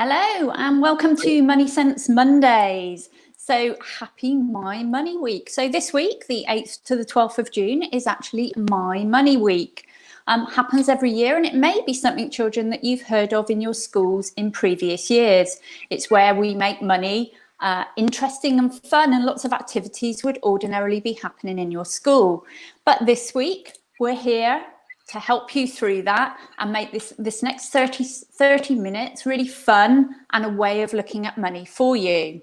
Hello and welcome to MoneySense Mondays. So happy My Money Week. So this week, the 8th to the 12th of June, is actually My Money Week. Happens every year, and it may be something, children, that you've heard of in your schools in previous years. It's where we make money interesting and fun, and lots of activities would ordinarily be happening in your school. But this week, we're here to help you through that and make this next 30 minutes really fun and a way of looking at money for you.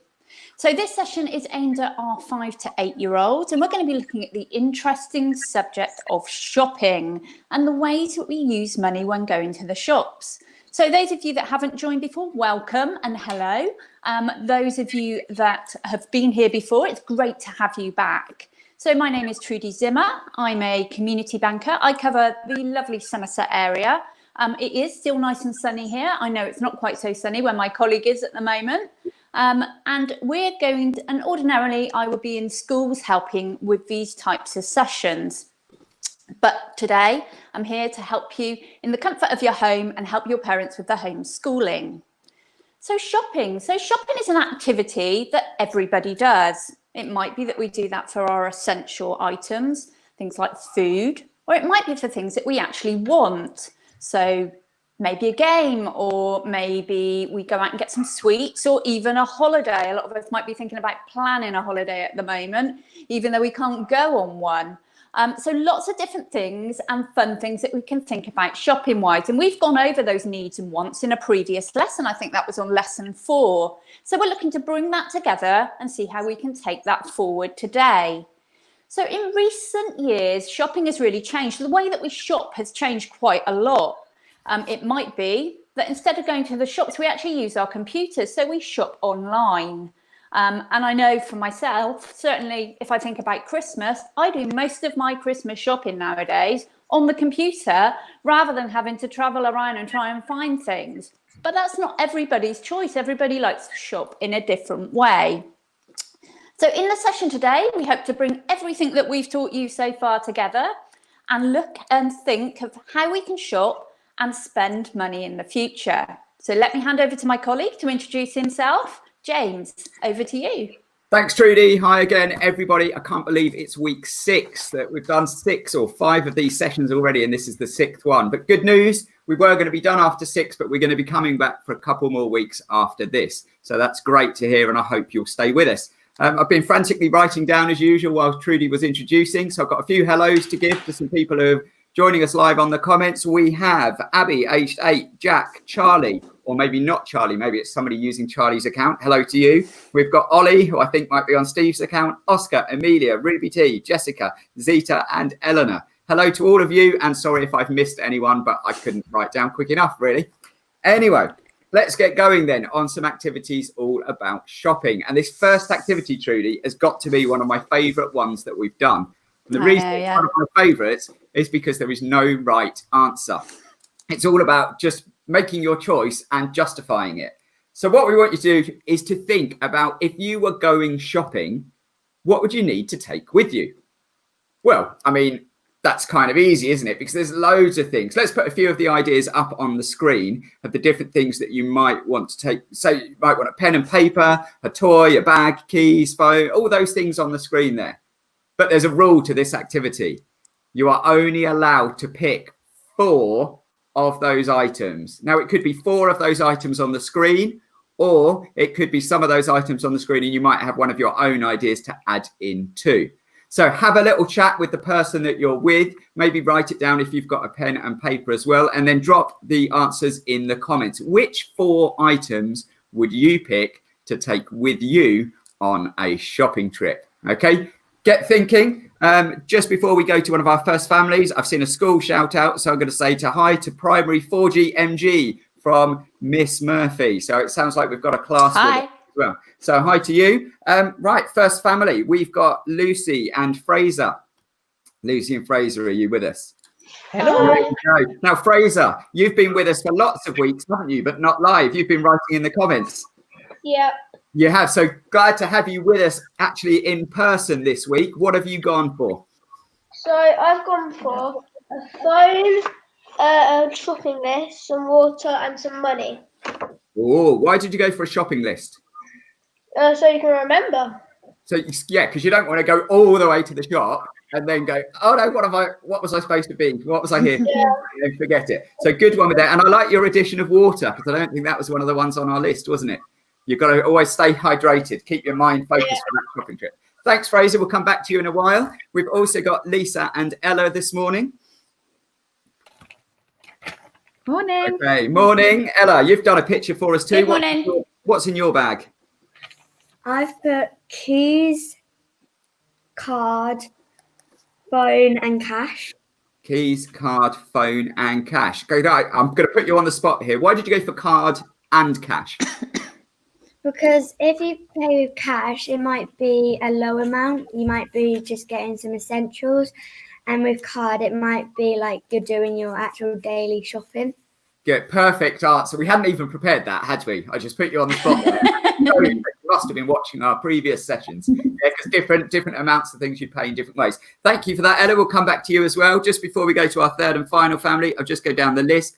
So this session is aimed at our 5 to 8 year olds, and we're going to be looking at the interesting subject of shopping and the ways that we use money when going to the shops. So those of you that haven't joined before, welcome and hello. Those of you that have been here before, it's great to have you back. So my name is Trudi Zimmer. I'm a community banker. I cover the lovely Somerset area. It is still nice and sunny here. I know it's not quite so sunny where my colleague is at the moment. And we're going to, and ordinarily I would be in schools helping with these types of sessions. But today I'm here to help you in the comfort of your home and help your parents with the homeschooling. So shopping. So shopping is an activity that everybody does. It might be that we do that for our essential items, things like food, or it might be for things that we actually want. So maybe a game, or maybe we go out and get some sweets, or even a holiday. A lot of us might be thinking about planning a holiday at the moment, even though we can't go on one. So lots of different things and fun things that we can think about shopping wise. And we've gone over those needs and wants in a previous lesson. I think that was on lesson 4. So we're looking to bring that together and see how we can take that forward today. So in recent years, shopping has really changed. The way that we shop has changed quite a lot. It might be that instead of going to the shops, we actually use our computers. So we shop online. And I know for myself, certainly if I think about Christmas, I do most of my Christmas shopping nowadays on the computer rather than having to travel around and try and find things. But that's not everybody's choice. Everybody likes to shop in a different way. So in the session today, we hope to bring everything that we've taught you so far together and look and think of how we can shop and spend money in the future. So let me hand over to my colleague to introduce himself. James, over to you. Thanks, Trudy. Hi again, everybody. I can't believe it's week 6 that we've done 6 or 5 of these sessions already, and this is the 6th one. But good news, we were going to be done after 6, but we're going to be coming back for a couple more weeks after this. So that's great to hear, and I hope you'll stay with us. I've been frantically writing down as usual while Trudy was introducing, so I've got a few hellos to give to some people who are joining us live on the comments. We have Abby, aged 8, Jack, Charlie, or maybe not Charlie, maybe it's somebody using Charlie's account. Hello to you. We've got Ollie, who I think might be on Steve's account, Oscar, Amelia, Ruby T, Jessica, Zita, and Eleanor. Hello to all of you, and sorry if I've missed anyone, but I couldn't write down quick enough, really. Anyway, let's get going then on some activities all about shopping. And this first activity, Trudy, has got to be one of my favourite ones that we've done. And the reason it's one of my favourites is because there is no right answer. It's all about just making your choice and justifying it. So what we want you to do is to think about, if you were going shopping, what would you need to take with you? Well, I mean, that's kind of easy, isn't it? Because there's loads of things. Let's put a few of the ideas up on the screen of the different things that you might want to take. So you might want a pen and paper, a toy, a bag, keys, phone, all those things on the screen there. But there's a rule to this activity. You are only allowed to pick 4 of those items. Now, it could be 4 of those items on the screen, or it could be some of those items on the screen and you might have one of your own ideas to add in too. So have a little chat with the person that you're with, maybe write it down if you've got a pen and paper as well, and then drop the answers in the comments. Which 4 items would you pick to take with you on a shopping trip? Okay, get thinking. Just before we go to one of our first families, I've seen a school shout out. So I'm going to say hi to Primary 4G MG from Miss Murphy. So it sounds like we've got a class with it as well. So hi to you. Right, first family, we've got Lucy and Fraser. Lucy and Fraser, are you with us? Hello. Now, Fraser, you've been with us for lots of weeks, haven't you? But not live. You've been writing in the comments. Yeah. You have. So glad to have you with us actually in person this week. What have you gone for? So I've gone for a phone, a shopping list, some water and some money. Oh, why did you go for a shopping list? So you can remember. So yeah, because you don't want to go all the way to the shop and then go, oh no, what was I supposed to be? What was I here? And forget it. So good one with that. And I like your addition of water, because I don't think that was one of the ones on our list, wasn't it? You've got to always stay hydrated, keep your mind focused for that shopping trip. Thanks, Fraser. We'll come back to you in a while. We've also got Lisa and Ella this morning. Morning. Okay, morning. Ella, you've done a picture for us too. Good morning. What's in your bag? I've put keys, card, phone and cash. Keys, card, phone and cash. Okay, I'm going to put you on the spot here. Why did you go for card and cash? Because if you pay with cash, it might be a low amount. You might be just getting some essentials. And with card, it might be like you're doing your actual daily shopping. Good, perfect answer. We hadn't even prepared that, had we? I just put you on the spot there. You must have been watching our previous sessions. Yeah, because different amounts of things you pay in different ways. Thank you for that, Ella. We'll come back to you as well. Just before we go to our third and final family, I'll just go down the list.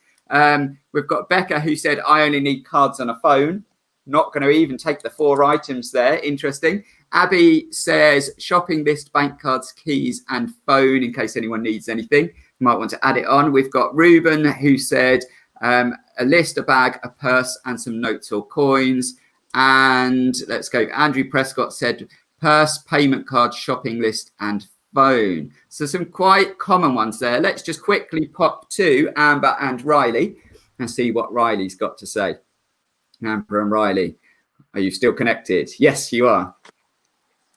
We've got Becca, who said, I only need cards and a phone. Not going to even take the 4 items there. Interesting. Abby says shopping list, bank cards, keys and phone in case anyone needs anything. You might want to add it on. We've got Ruben, who said a list, a bag, a purse and some notes or coins. And let's go. Andrew Prescott said purse, payment card, shopping list and phone. So some quite common ones there. Let's just quickly pop to Amber and Riley and see what Riley's got to say. Amber and Riley, are you still connected? Yes, you are.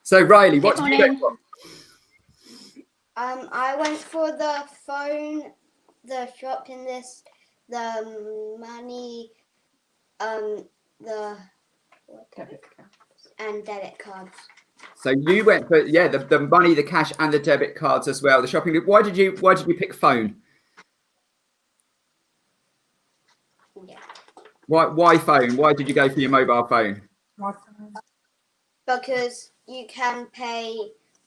So Riley, what did you go for? I went for the phone, the shopping list, the money, the debit cards. So you went for the money, the cash, and the debit cards as well. The shopping. Why did you pick phone? Yeah. Why phone? Why did you go for your mobile phone? Because you can pay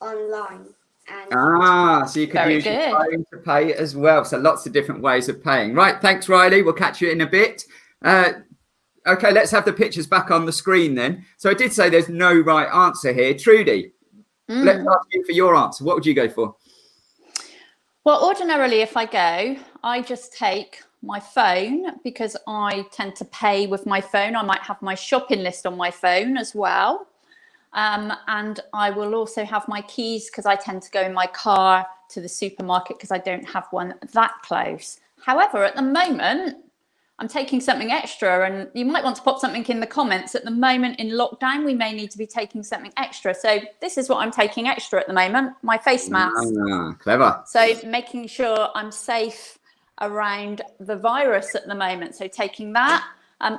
online. And so you can use your phone to pay as well. So lots of different ways of paying. Right, thanks, Riley. We'll catch you in a bit. Okay, let's have the pictures back on the screen then. So I did say there's no right answer here. Trudy, let's ask you for your answer. What would you go for? Well, ordinarily, if I go, I just take my phone because I tend to pay with my phone. I might have my shopping list on my phone as well. And I will also have my keys because I tend to go in my car to the supermarket because I don't have one that close. However, at the moment, I'm taking something extra, and you might want to pop something in the comments. At the moment in lockdown, we may need to be taking something extra. So this is what I'm taking extra at the moment, my face mask. Clever. So making sure I'm safe around the virus at the moment. So taking that.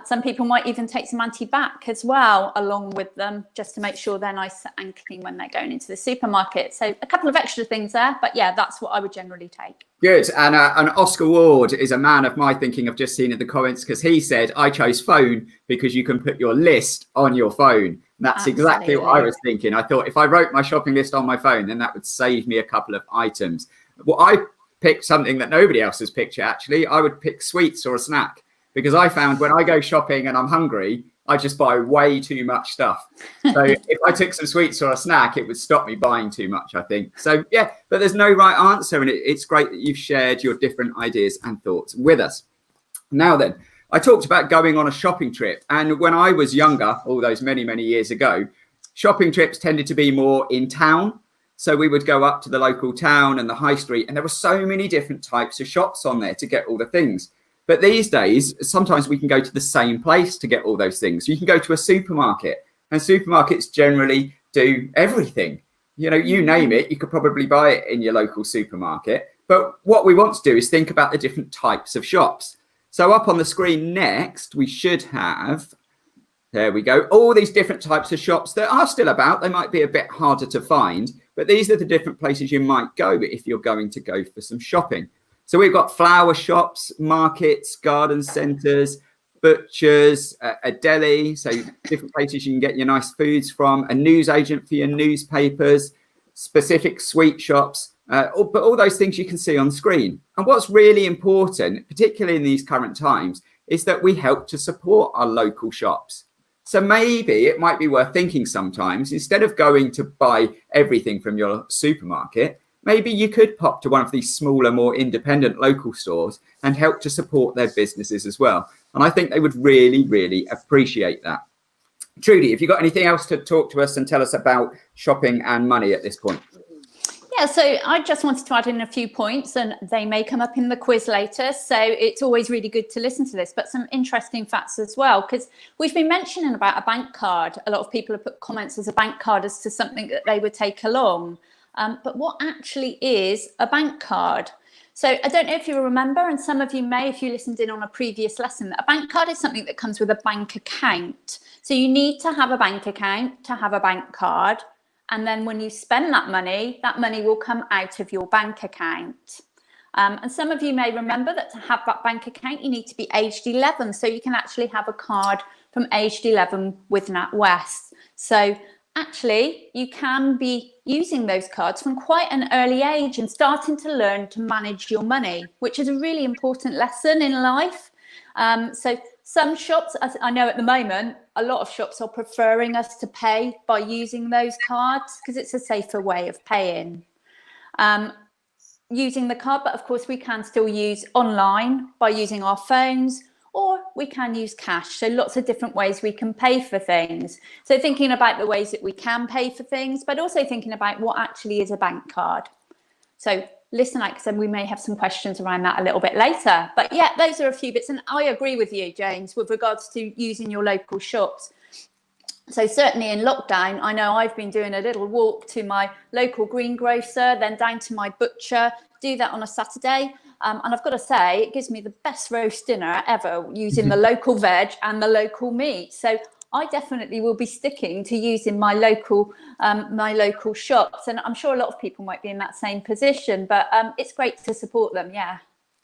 Some people might even take some anti-bac as well along with them, just to make sure they're nice and clean when they're going into the supermarket. So a couple of extra things there, but yeah, that's what I would generally take. Good. And Oscar Ward is a man of my thinking. I've just seen in the comments because he said, I chose phone because you can put your list on your phone. And that's exactly what I was thinking. I thought if I wrote my shopping list on my phone, then that would save me a couple of items. Well, I picked something that nobody else has picked yet, actually. I would pick sweets or a snack. Because I found when I go shopping and I'm hungry, I just buy way too much stuff. So if I took some sweets or a snack, it would stop me buying too much, I think. So yeah, but there's no right answer. And it's great that you've shared your different ideas and thoughts with us. Now then, I talked about going on a shopping trip. And when I was younger, all those many, many years ago, shopping trips tended to be more in town. So we would go up to the local town and the high street, and there were so many different types of shops on there to get all the things. But these days, sometimes we can go to the same place to get all those things. You can go to a supermarket, and supermarkets generally do everything. You know, you name it, you could probably buy it in your local supermarket. But what we want to do is think about the different types of shops. So up on the screen next, we should have, there we go, all these different types of shops that are still about. They might be a bit harder to find, but these are the different places you might go if you're going to go for some shopping. So we've got flower shops, markets, garden centres, butchers, a deli, so different places you can get your nice foods from, a newsagent for your newspapers, specific sweet shops, but all those things you can see on screen. And what's really important, particularly in these current times, is that we help to support our local shops. So maybe it might be worth thinking sometimes, instead of going to buy everything from your supermarket, maybe you could pop to one of these smaller, more independent local stores and help to support their businesses as well. And I think they would really, really appreciate that. Trudy, have you got anything else to talk to us and tell us about shopping and money at this point? Yeah, so I just wanted to add in a few points, and they may come up in the quiz later. So it's always really good to listen to this, but some interesting facts as well, because we've been mentioning about a bank card. A lot of people have put comments as a bank card as to something that they would take along. But what actually is a bank card? So I don't know if you remember, and some of you may, if you listened in on a previous lesson, that a bank card is something that comes with a bank account. So you need to have a bank account to have a bank card. And then when you spend that money will come out of your bank account. And some of you may remember that to have that bank account, you need to be aged 11. So you can actually have a card from aged 11 with NatWest. So actually, you can be using those cards from quite an early age and starting to learn to manage your money, which is a really important lesson in life. So some shops, as I know at the moment, a lot of shops are preferring us to pay by using those cards because it's a safer way of paying. Using the card, but of course we can still use online by using our phones, or we can use cash. So lots of different ways we can pay for things. So thinking about the ways that we can pay for things, but also thinking about what actually is a bank card. So listen, like I said, we may have some questions around that a little bit later. But yeah, those are a few bits. And I agree with you, James, with regards to using your local shops. So certainly in lockdown, I know I've been doing a little walk to my local greengrocer, then down to my butcher, do that on a Saturday. And I've got to say, it gives me the best roast dinner ever using the local veg and the local meat. So I definitely will be sticking to using my local shops. And I'm sure a lot of people might be in that same position, but it's great to support them. Yeah.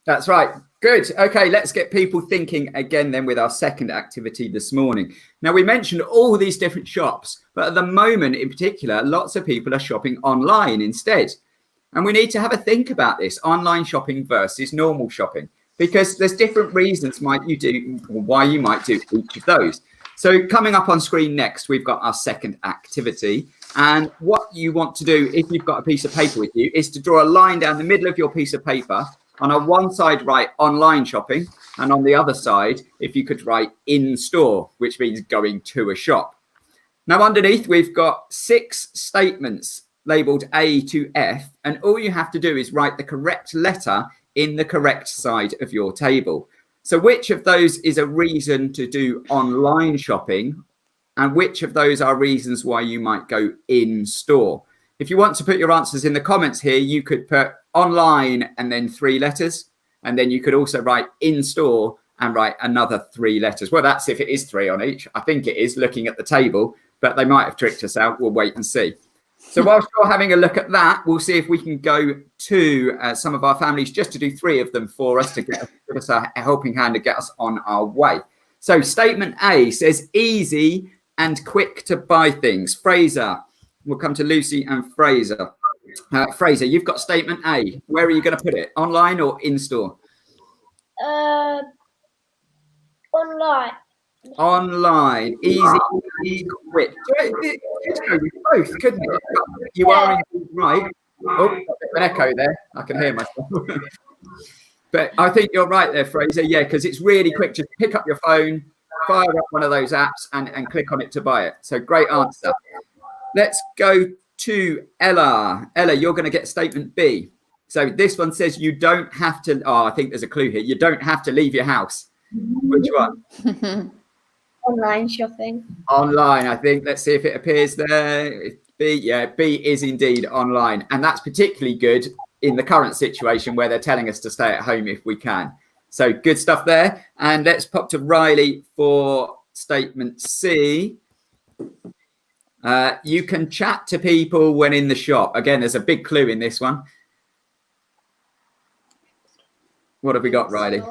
That's right. Good. Okay, let's get people thinking again then with our second activity this morning. Now, we mentioned all these different shops, but at the moment in particular, lots of people are shopping online instead. And we need to have a think about this, online shopping versus normal shopping, because there's different reasons why you might do each of those. So coming up on screen next, we've got our second activity. And what you want to do, if you've got a piece of paper with you, is to draw a line down the middle of your piece of paper. On one side, write online shopping. And on the other side, if you could write in store, which means going to a shop. Now, underneath, we've got 6 statements labeled A to F. And all you have to do is write the correct letter in the correct side of your table. So which of those is a reason to do online shopping? And which of those are reasons why you might go in store? If you want to put your answers in the comments here, you could put online and then 3 letters. And then you could also write in store and write another 3 letters. Well, that's if it is 3 on each. I think it is looking at the table, but they might have tricked us out. We'll wait and see. So whilst you're having a look at that, we'll see if we can go to some of our families just to do 3 of them for us to give us a helping hand to get us on our way. So statement A says easy and quick to buy things. Fraser, we'll come to Lucy and Fraser. Fraser, you've got statement A. Where are you going to put it? Online or in store? Online. Online, easy, quick. It could go with both, couldn't it? You are indeed right. Oh, an echo there. I can hear myself. But I think you're right there, Fraser. Yeah, because it's really quick. Just pick up your phone, fire up one of those apps and click on it to buy it. So great answer. Let's go to Ella. Ella, you're going to get statement B. So this one says you don't have to. Oh, I think there's a clue here. You don't have to leave your house. Which one? Online shopping. Online, I think. Let's see if it appears there. B, yeah, B is indeed online. And that's particularly good in the current situation where they're telling us to stay at home if we can. So good stuff there. And let's pop to Riley for statement C. You can chat to people when in the shop. Again, there's a big clue in this one. What have we got, Riley?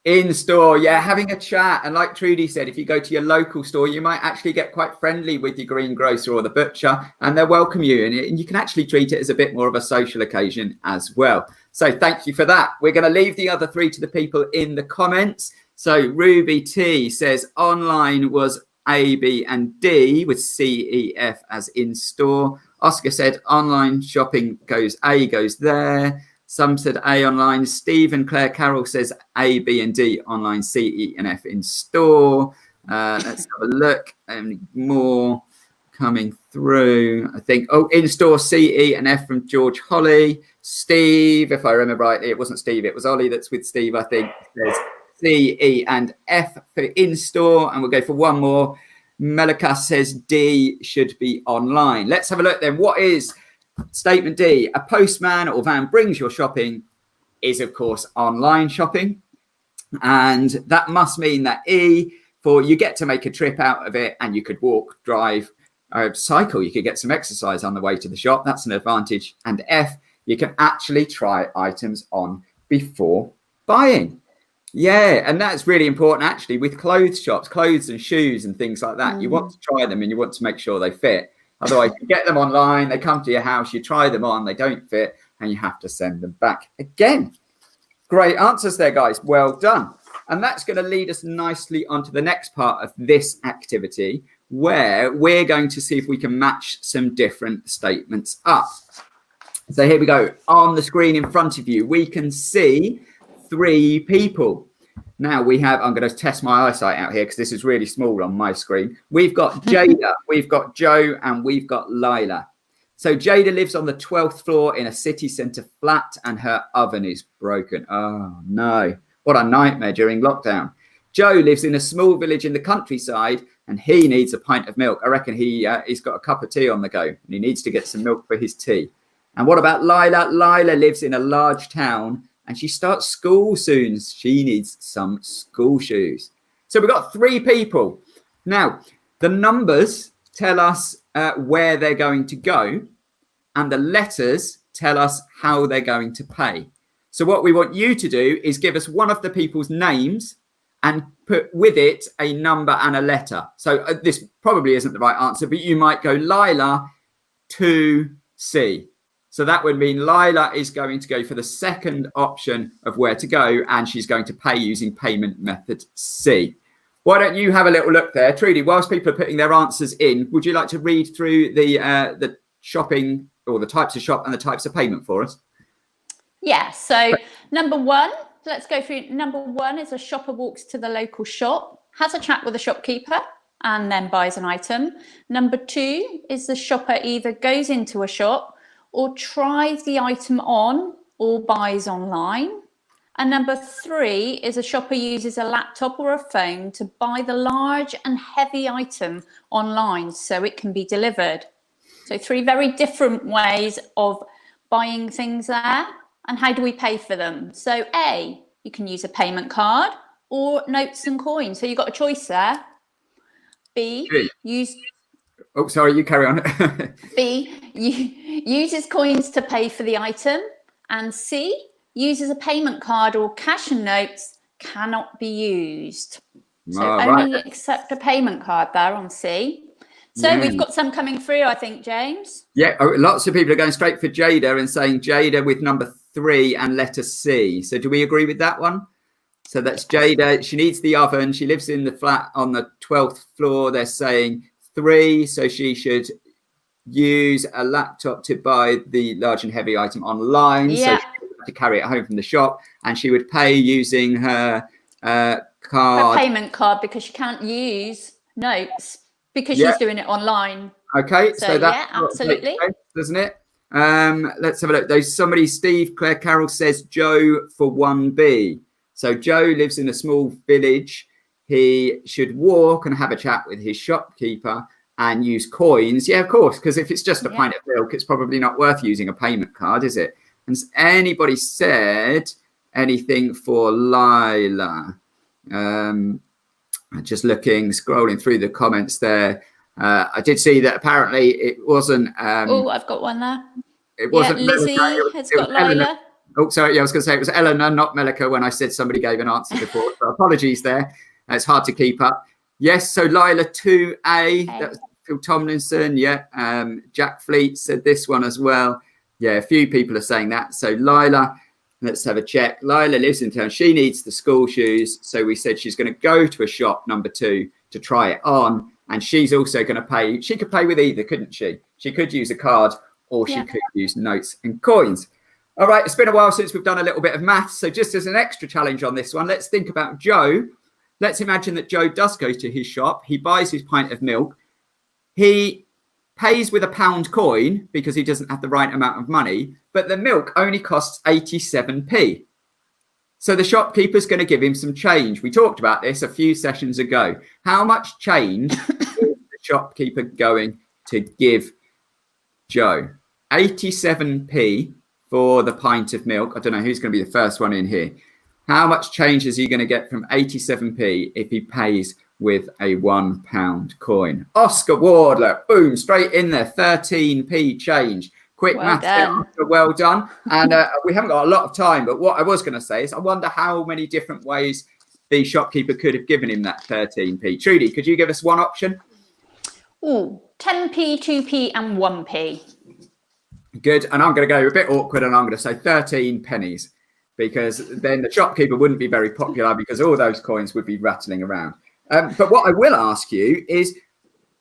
In store, yeah, having a chat. And like Trudy said, if you go to your local store, you might actually get quite friendly with your greengrocer or the butcher, and they'll welcome you. And you can actually treat it as a bit more of a social occasion as well. So thank you for that. We're going to leave the other 3 to the people in the comments. So Ruby T says online was A, B, and D with C, E, F as in store. Oscar said online shopping goes A goes there. Some said A online. Stephen Claire Carroll says A, B, and D online, C, E, and F in store. Let's have a look. And more coming through. I think, in store, C, E, and F from George Holly. Steve, if I remember rightly, it wasn't Steve, it was Ollie that's with Steve, I think. There's C, E, and F for in store. And we'll go for one more. Melika says D should be online. Let's have a look then. What is statement D? A postman or van brings your shopping is, of course, online shopping. And that must mean that E, for you get to make a trip out of it and you could walk, drive, cycle. You could get some exercise on the way to the shop. That's an advantage. And F, you can actually try items on before buying. Yeah, and that's really important actually with clothes shops, clothes and shoes and things like that. You want to try them and you want to make sure they fit. Otherwise, you get them online, they come to your house, you try them on, they don't fit, and you have to send them back again. Great answers there, guys. Well done. And that's going to lead us nicely onto the next part of this activity, where we're going to see if we can match some different statements up. So here we go. On the screen in front of you, we can see 3 people. Now we have, I'm going to test my eyesight out here because this is really small on my screen. We've got Jada, we've got Joe, and we've got Lila. So Jada lives on the 12th floor in a city centre flat and her oven is broken. Oh no, what a nightmare during lockdown. Joe lives in a small village in the countryside and he needs a pint of milk. I reckon he's got a cup of tea on the go and he needs to get some milk for his tea. And what about Lila? Lila lives in a large town and she starts school soon. She needs some school shoes. So we've got 3 people. Now, the numbers tell us where they're going to go, and the letters tell us how they're going to pay. So what we want you to do is give us one of the people's names and put with it a number and a letter. So this probably isn't the right answer, but you might go Lila to C. So that would mean Lila is going to go for the second option of where to go, and she's going to pay using payment method C. Why don't you have a little look there, Trudy? Whilst people are putting their answers in, would you like to read through the shopping or the types of shop and the types of payment for us? Yeah. So number 1, let's go through. Number 1 is a shopper walks to the local shop, has a chat with the shopkeeper, and then buys an item. Number 2 is the shopper either goes into a shop or tries the item on or buys online. And number 3 is a shopper uses a laptop or a phone to buy the large and heavy item online so it can be delivered. So 3 very different ways of buying things there. And how do we pay for them? So A, you can use a payment card or notes and coins. So you've got a choice there. B, use... Oh, sorry, you carry on. B, uses coins to pay for the item. And C, uses a payment card or cash and notes cannot be used. So only accept a payment card there on C. So we've got some coming through, I think, James. Yeah, lots of people are going straight for Jada and saying Jada with number 3 and letter C. So do we agree with that one? So that's Jada. She needs the oven. She lives in the flat on the 12th floor. They're saying 3, so she should use a laptop to buy the large and heavy item online. Yeah. So she would have to carry it home from the shop, and she would pay using her card. Her payment card, because she can't use notes because she's doing it online. Okay, so that's yeah, absolutely, sense, doesn't it? Let's have a look. There's somebody, Steve Claire Carroll says Joe for 1B. So Joe lives in a small village. He should walk and have a chat with his shopkeeper and use coins. Yeah, of course, because if it's just a pint of milk, it's probably not worth using a payment card, is it? And has anybody said anything for Lila? Just looking, scrolling through the comments there. I did see that apparently it wasn't. Oh, I've got one there. It wasn't. Lizzie has got Lila. Oh, sorry. Yeah, I was going to say it was Eleanor, not Melika, when I said somebody gave an answer before. So apologies there. It's hard to keep up. Yes, so Lila 2A. That's Phil Tomlinson. Yeah. Jack Fleet said this one as well. Yeah, a few people are saying that. So Lila Let's have a check. Lila lives in town. She needs the school shoes. So we said she's going to go to a shop, number 2, to try it on. And she's also going to pay. She could pay with either, couldn't she? She could use a card or she could use notes and coins. All right, it's been a while since we've done a little bit of maths. So just as an extra challenge on this one, let's think about Joe. Let's imagine that Joe does go to his shop. He buys his pint of milk. He pays with a £1 coin because he doesn't have the right amount of money, but the milk only costs 87p. So the shopkeeper's going to give him some change. We talked about this a few sessions ago. How much change is the shopkeeper going to give Joe? 87p for the pint of milk. I don't know who's going to be the first one in here. How much change is he going to get from 87p if he pays with a £1 coin? Oscar Wardler, boom, straight in there, 13p change. Quick maths there, Oscar, well done. And we haven't got a lot of time, but what I was going to say is I wonder how many different ways the shopkeeper could have given him that 13p. Trudy, could you give us one option? Ooh, 10p, 2p and 1p. Good. And I'm going to go a bit awkward and I'm going to say 13 pennies, because then the shopkeeper wouldn't be very popular because all those coins would be rattling around. But what I will ask you is,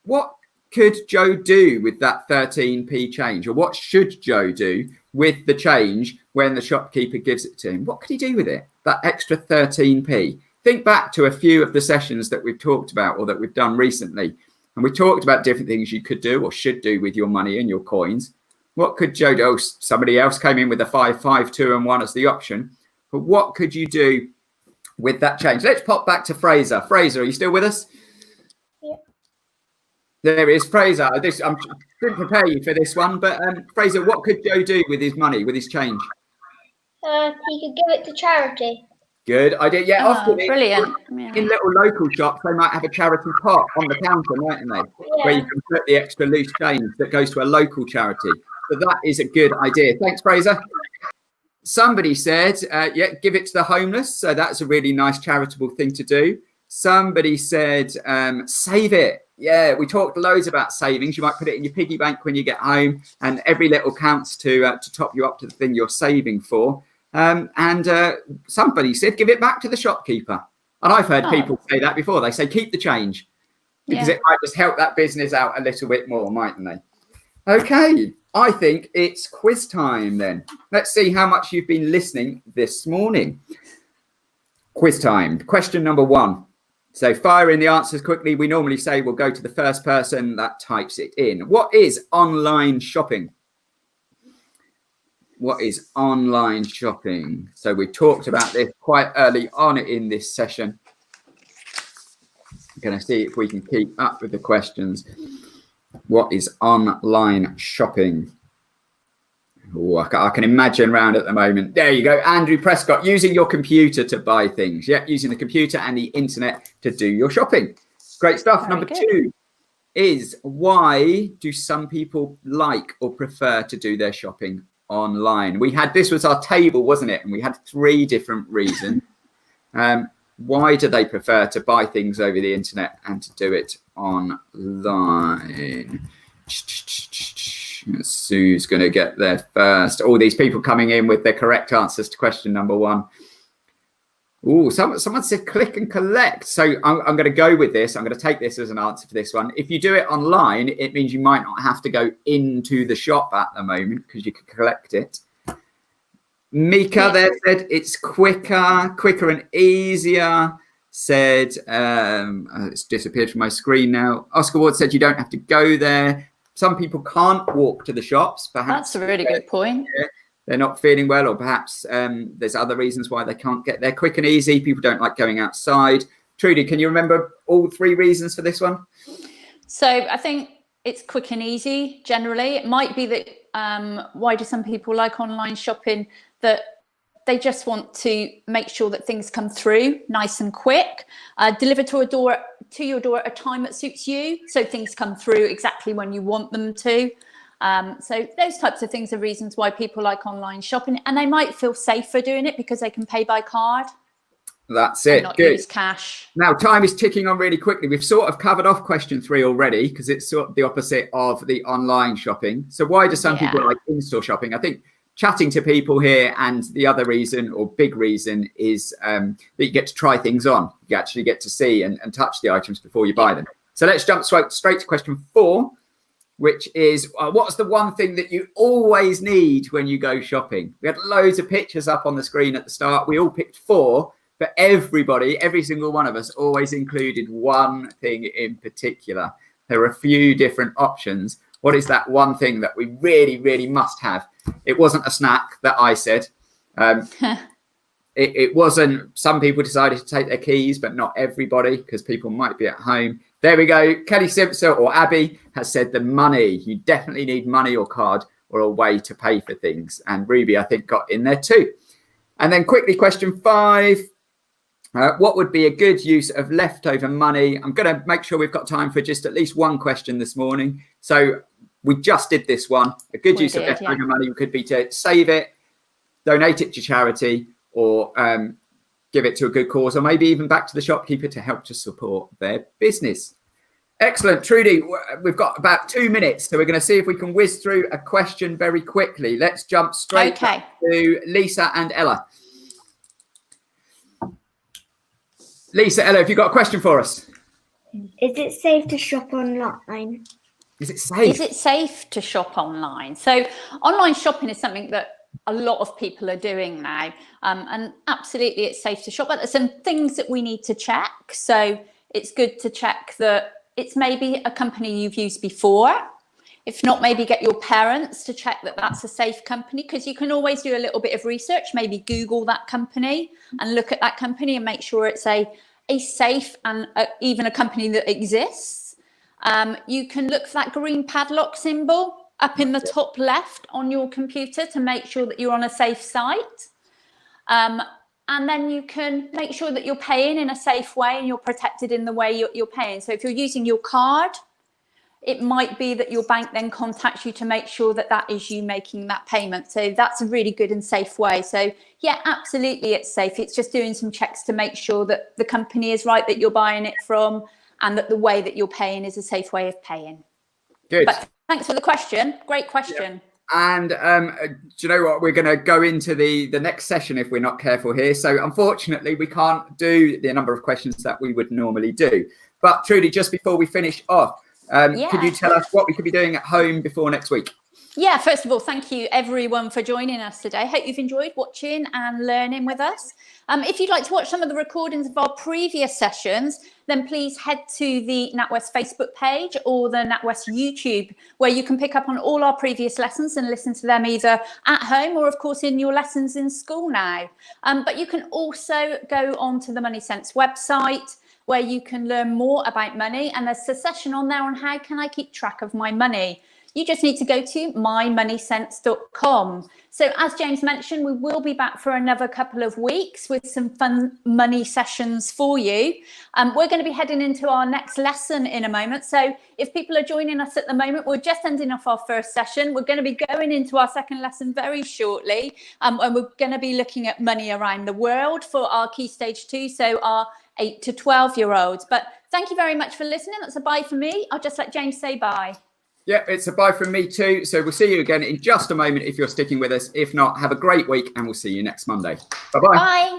what could Joe do with that 13p change? Or what should Joe do with the change when the shopkeeper gives it to him? What could he do with it, that extra 13p? Think back to a few of the sessions that we've talked about or that we've done recently. And we talked about different things you could do or should do with your money and your coins. What could Joe do? Oh, somebody else came in with a 5, 5, 2 and 1 as the option. But what could you do with that change? Let's pop back to Fraser. Fraser, are you still with us? Yeah. There is Fraser. I didn't prepare you for this one, but Fraser, what could Joe do with his money, with his change? He could give it to charity. Good idea. Yeah, often brilliant. In little local shops, they might have a charity pot on the counter, mightn't they? Yeah. Where you can put the extra loose change that goes to a local charity. So that is a good idea. Thanks, Fraser. Somebody said, give it to the homeless. So that's a really nice charitable thing to do. Somebody said, save it. Yeah, we talked loads about savings. You might put it in your piggy bank when you get home, and every little counts to top you up to the thing you're saving for. And somebody said, give it back to the shopkeeper. And I've heard people say that before. They say, keep the change, because it might just help that business out a little bit more, mightn't they? Okay, I think it's quiz time then. Let's see how much you've been listening this morning. Quiz time. Question number 1. So fire in the answers quickly. We normally say we'll go to the first person that types it in. What is online shopping? What is online shopping? So we talked about this quite early on in this session. I'm going to see if we can keep up with the questions. What is online shopping? Oh, I can imagine round at the moment. There you go. Andrew Prescott, using your computer to buy things. Yeah, using the computer and the internet to do your shopping. Great stuff. Very Number good. 2 is, why do some people like or prefer to do their shopping online? This was our table, wasn't it? And we had 3 different reasons. Why do they prefer to buy things over the internet and to do it online? Sue's going to get there first. All these people coming in with their correct answers to question number 1. Oh, someone said click and collect. So I'm going to go with this. I'm going to take this as an answer for this one. If you do it online, it means you might not have to go into the shop at the moment because you can collect it. Mika there said it's quicker and easier. Said, it's disappeared from my screen now. Oscar Ward said you don't have to go there. Some people can't walk to the shops. Perhaps That's a really good point. They're not feeling well, or perhaps there's other reasons why they can't get there. Quick and easy. People don't like going outside. Trudy, can you remember all 3 reasons for this one? So I think it's quick and easy generally. It might be that why do some people like online shopping? That they just want to make sure that things come through nice and quick, delivered to your door at a time that suits you, so things come through exactly when you want them to. So those types of things are reasons why people like online shopping, and they might feel safer doing it because they can pay by card. That's it. Not Good. use cash. Now, time is ticking on really quickly. We've sort of covered off question 3 already because it's sort of the opposite of the online shopping. So why do some people like in-store shopping? I think chatting to people here. And the other reason, or big reason, is that you get to try things on. You actually get to see and touch the items before you buy them. So let's jump straight to question 4, which is what's the one thing that you always need when you go shopping? We had loads of pictures up on the screen at the start. We all picked 4, but everybody, every single one of us always included one thing in particular. There are a few different options. What is that one thing that we really, really must have? It wasn't a snack that I said. It wasn't, some people decided to take their keys, but not everybody, because people might be at home. There we go. Kelly Simpson or Abby has said the money. You definitely need money or card or a way to pay for things. And Ruby, I think, got in there too. And then quickly, question 5. What would be a good use of leftover money? I'm going to make sure we've got time for just at least one question this morning. So we just did this one. A good use of leftover money could be to save it, donate it to charity, or give it to a good cause, or maybe even back to the shopkeeper to help to support their business. Excellent. Trudy, we've got about 2 minutes, so we're going to see if we can whiz through a question very quickly. Let's jump straight back to Lisa and Ella. Lisa, Ella, have you got a question for us? Is it safe to shop online? Is it safe? Is it safe to shop online? So online shopping is something that a lot of people are doing now, and absolutely it's safe to shop, but there's some things that we need to check. So it's good to check that it's maybe a company you've used before. If not, maybe get your parents to check that that's a safe company, because you can always do a little bit of research, maybe Google that company and look at that company and make sure it's a safe and even a company that exists. You can look for that green padlock symbol up in the top left on your computer to make sure that you're on a safe site. And then you can make sure that you're paying in a safe way and you're protected in the way you're paying. So if you're using your card, it might be that your bank then contacts you to make sure that that is you making that payment. So that's a really good and safe way. So yeah, absolutely it's safe. It's just doing some checks to make sure that the company is right that you're buying it from, and that the way that you're paying is a safe way of paying. Good. But thanks for the question. Great question. Yeah. And do you know what? We're going to go into the next session if we're not careful here. So unfortunately, we can't do the number of questions that we would normally do. But Trudy, just before we finish off, could you tell us what we could be doing at home before next week? Yeah, first of all, thank you everyone for joining us today. Hope you've enjoyed watching and learning with us. If you'd like to watch some of the recordings of our previous sessions, then please head to the NatWest Facebook page or the NatWest YouTube, where you can pick up on all our previous lessons and listen to them either at home or, of course, in your lessons in school now. But you can also go on to the MoneySense website, where you can learn more about money. And there's a session on there on how can I keep track of my money. You just need to go to mymoneysense.com. So as James mentioned, we will be back for another couple of weeks with some fun money sessions for you. We're going to be heading into our next lesson in a moment. So if people are joining us at the moment, we're just ending off our first session. We're going to be going into our second lesson very shortly. And we're going to be looking at money around the world for our Key Stage 2, so our 8 to 12-year-olds. But thank you very much for listening. That's a bye for me. I'll just let James say bye. Yeah, it's a bye from me too. So we'll see you again in just a moment if you're sticking with us. If not, have a great week and we'll see you next Monday. Bye-bye. Bye.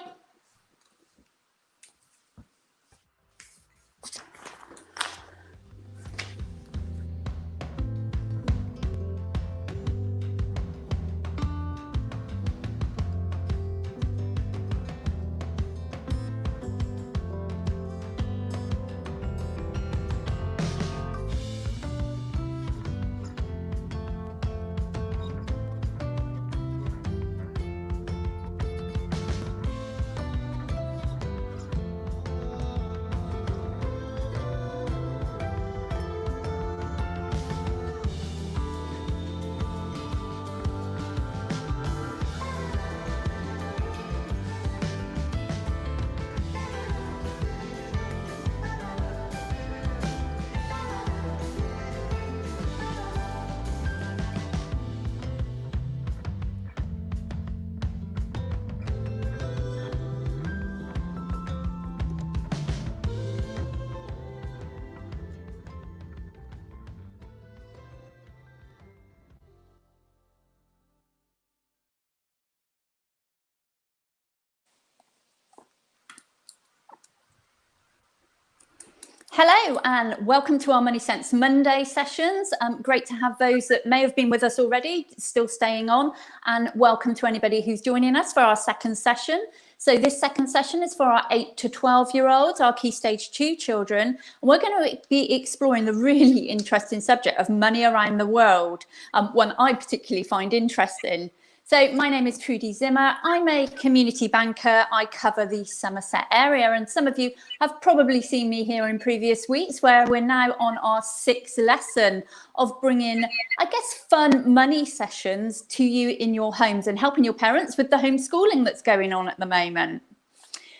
Hello and welcome to our MoneySense Monday sessions. Great to have those that may have been with us already still staying on, and welcome to anybody who's joining us for our second session. So this second session is for our 8 to 12-year-olds, our Key Stage 2 children. And we're going to be exploring the really interesting subject of money around the world, one I particularly find interesting. So my name is Trudi Zimmer. I'm a community banker. I cover the Somerset area, and some of you have probably seen me here in previous weeks, where we're now on our 6th lesson of bringing, I guess, fun money sessions to you in your homes and helping your parents with the homeschooling that's going on at the moment.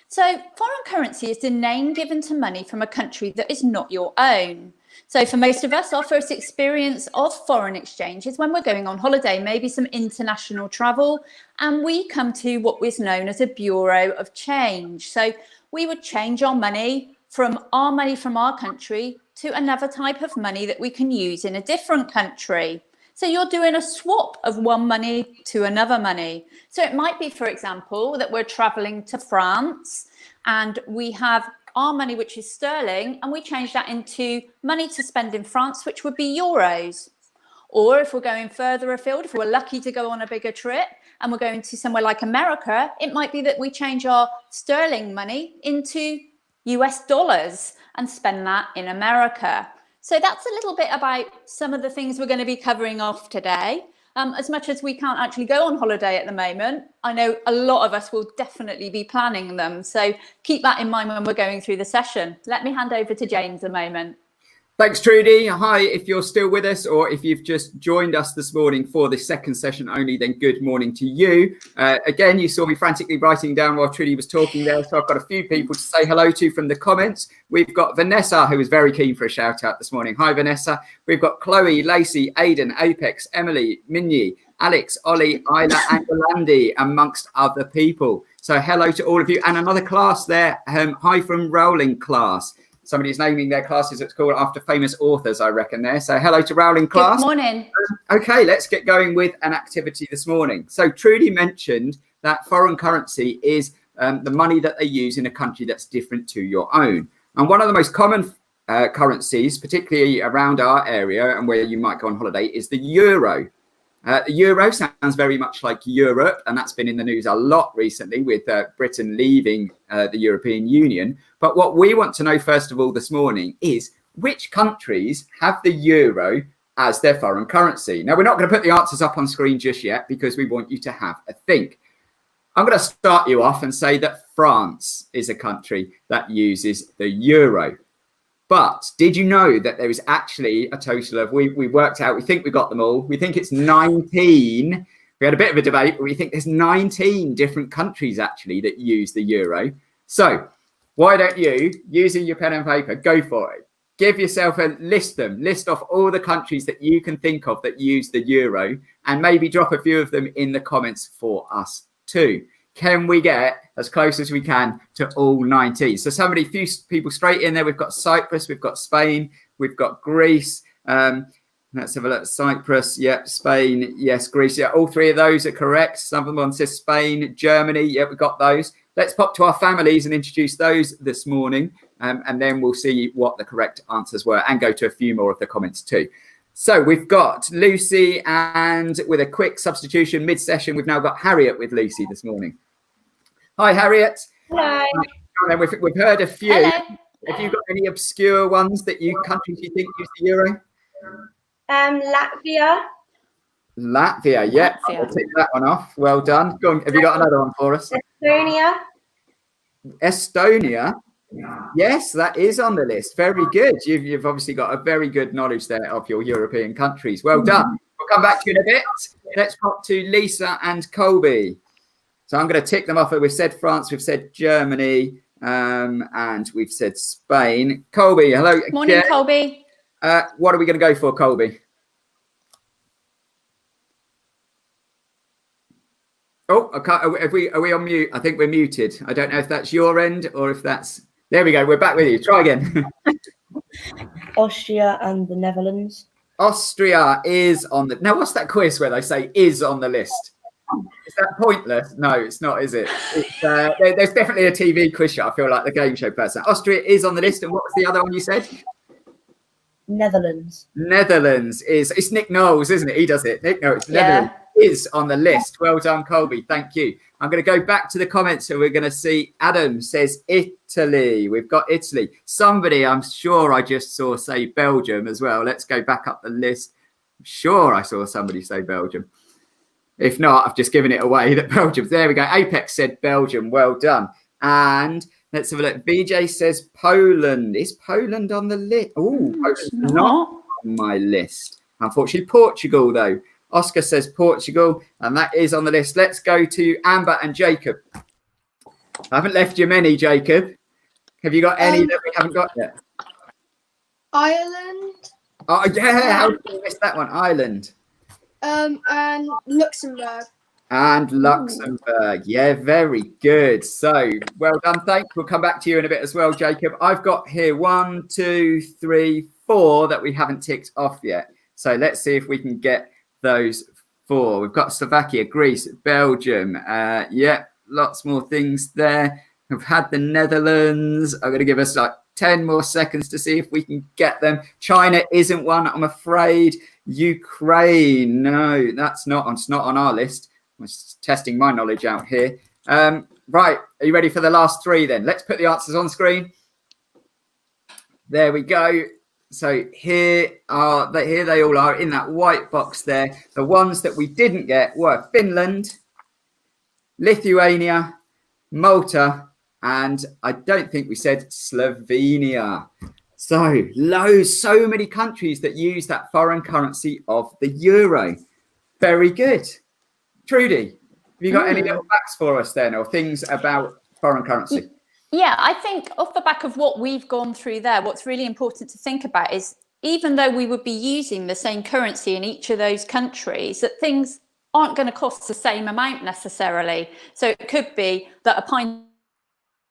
So foreign currency is the name given to money from a country that is not your own. So for most of us, our first experience of foreign exchange is when we're going on holiday, maybe some international travel, and we come to what was known as a bureau of change. So we would change our money from our country to another type of money that we can use in a different country. So you're doing a swap of one money to another money. So it might be, for example, that we're traveling to France and we have our money, which is sterling, and we change that into money to spend in France, which would be euros. Or if we're going further afield, if we're lucky to go on a bigger trip and we're going to somewhere like America, it might be that we change our sterling money into US dollars and spend that in America. So that's a little bit about some of the things we're going to be covering off today. As much as we can't actually go on holiday at the moment, I know a lot of us will definitely be planning them. So keep that in mind when we're going through the session. Let me hand over to James a moment. Thanks, Trudy. Hi, if you're still with us or if you've just joined us this morning for this second session only, then good morning to you. Again, you saw me frantically writing down while Trudy was talking there. So I've got a few people to say hello to from the comments. We've got Vanessa, who is very keen for a shout out this morning. Hi, Vanessa. We've got Chloe, Lacey, Aidan, Apex, Emily, Minnie, Alex, Ollie, Isla, and Galandi, amongst other people. So hello to all of you. And another class there. Hi from Rowling class. Somebody's naming their classes at school after famous authors, I reckon there. So hello to Rowling class. Good morning. Okay, let's get going with an activity this morning. So Trudy mentioned that foreign currency is the money that they use in a country that's different to your own. And one of the most common currencies, particularly around our area and where you might go on holiday, is the euro. The euro sounds very much like Europe, and that's been in the news a lot recently with Britain leaving the European Union. But what we want to know, first of all, this morning is which countries have the euro as their foreign currency. Now, we're not going to put the answers up on screen just yet because we want you to have a think. I'm going to start you off and say that France is a country that uses the euro. But did you know that there is actually a total of, we worked out, we think we got them all. We think it's 19. We had a bit of a debate, but we think there's 19 different countries actually that use the euro. So why don't you, using your pen and paper, go for it. Give yourself a list off all the countries that you can think of that use the euro, and maybe drop a few of them in the comments for us too. Can we get as close as we can to all 19? So few people straight in there. We've got Cyprus, we've got Spain, we've got Greece. Let's have a look. Cyprus, yep. Spain, yes. Greece, yeah. All three of those are correct. Someone says Spain, Germany, yeah, we've got those. Let's pop to our families and introduce those this morning, and then we'll see what the correct answers were and go to a few more of the comments too. So we've got Lucy, and with a quick substitution mid-session, we've now got Harriet with Lucy this morning. Hi, Harriet. Hello. We've heard a few. Hello. Have you got any obscure ones countries you think use the euro? Latvia. Latvia, yeah. Latvia. I'll take that one off. Well done. Go on. Have you got another one for us? Estonia. Estonia. Yes, that is on the list. Very good. You've obviously got a very good knowledge there of your European countries. Well done. We'll come back to you in a bit. Let's pop to Lisa and Colby. So I'm going to tick them off. We've said France, we've said Germany, and we've said Spain. Colby, hello. Morning, Colby. What are we going to go for, Colby? Oh, I can't. Are we on mute? I think we're muted. I don't know if that's your end or if that's. There we go. We're back with you. Try again. Austria and the Netherlands. Austria is on the. Now, what's that quiz where they say is on the list? Is that pointless? No, it's not, is it? It's, there's definitely a TV quiz show. I feel like the game show person. Austria is on the list. And what was the other one you said? Netherlands. Netherlands it's Nick Knowles, isn't it? He does it. Nick Knowles. Yeah. Netherlands is on the list. Well done, Colby. Thank you. I'm going to go back to the comments. So we're going to see Adam says Italy. We've got Italy. Somebody, I'm sure I just saw say Belgium as well. Let's go back up the list. I'm sure I saw somebody say Belgium. If not, I've just given it away that Belgium. There we go. Apex said Belgium. Well done. And let's have a look. BJ says Poland. Is Poland on the list? Oh, Poland's not on my list. Unfortunately, Portugal, though. Oscar says Portugal, and that is on the list. Let's go to Amber and Jacob. I haven't left you many, Jacob. Have you got any that we haven't got yet? Ireland. Oh, yeah. How did you miss that one? Ireland. And Luxembourg. And Luxembourg. Yeah, very good. So, well done. Thanks. We'll come back to you in a bit as well, Jacob. I've got here 1, 2, 3, 4 that we haven't ticked off yet. So let's see if we can get those 4. We've got Slovakia, Greece, Belgium. Yeah, lots more things there. We've had the Netherlands. I'm going to give us like 10 more seconds to see if we can get them. China isn't one, I'm afraid. Ukraine, no, that's not. It's not on our list. I'm just testing my knowledge out here. Right, are you ready for the last 3 then? Let's put the answers on screen. There we go. So here they all are in that white box there. The ones that we didn't get were Finland, Lithuania, Malta, and I don't think we said Slovenia. So many countries that use that foreign currency of the euro. Very good. Trudy, have you got any little facts for us then, or things about foreign currency? Yeah, I think off the back of what we've gone through there, what's really important to think about is even though we would be using the same currency in each of those countries, that things aren't going to cost the same amount necessarily. So it could be that a pint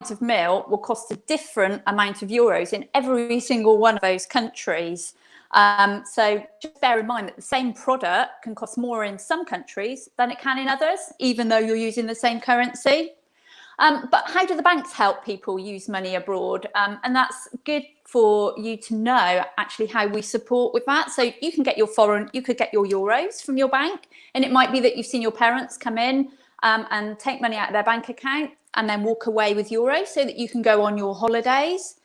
of milk will cost a different amount of euros in every single one of those countries. So just bear in mind that the same product can cost more in some countries than it can in others, even though you're using the same currency. But how do the banks help people use money abroad? And that's good for you to know actually how we support with that. So you can get you could get your euros from your bank, and it might be that you've seen your parents come in and take money out of their bank account and then walk away with euros so that you can go on your holidays.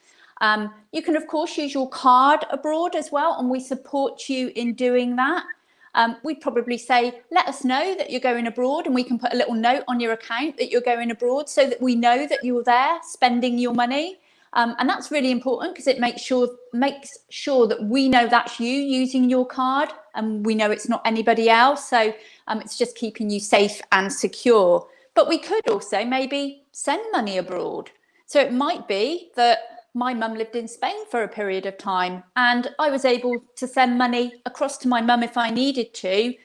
You can, of course, use your card abroad as well, and we support you in doing that. We'd probably say, let us know that you're going abroad, and we can put a little note on your account that you're going abroad so that we know that you're there spending your money. And that's really important because it makes sure that we know that's you using your card, and we know it's not anybody else. So it's just keeping you safe and secure. But we could also maybe send money abroad. So it might be that my mum lived in Spain for a period of time, and I was able to send money across to my mum if I needed to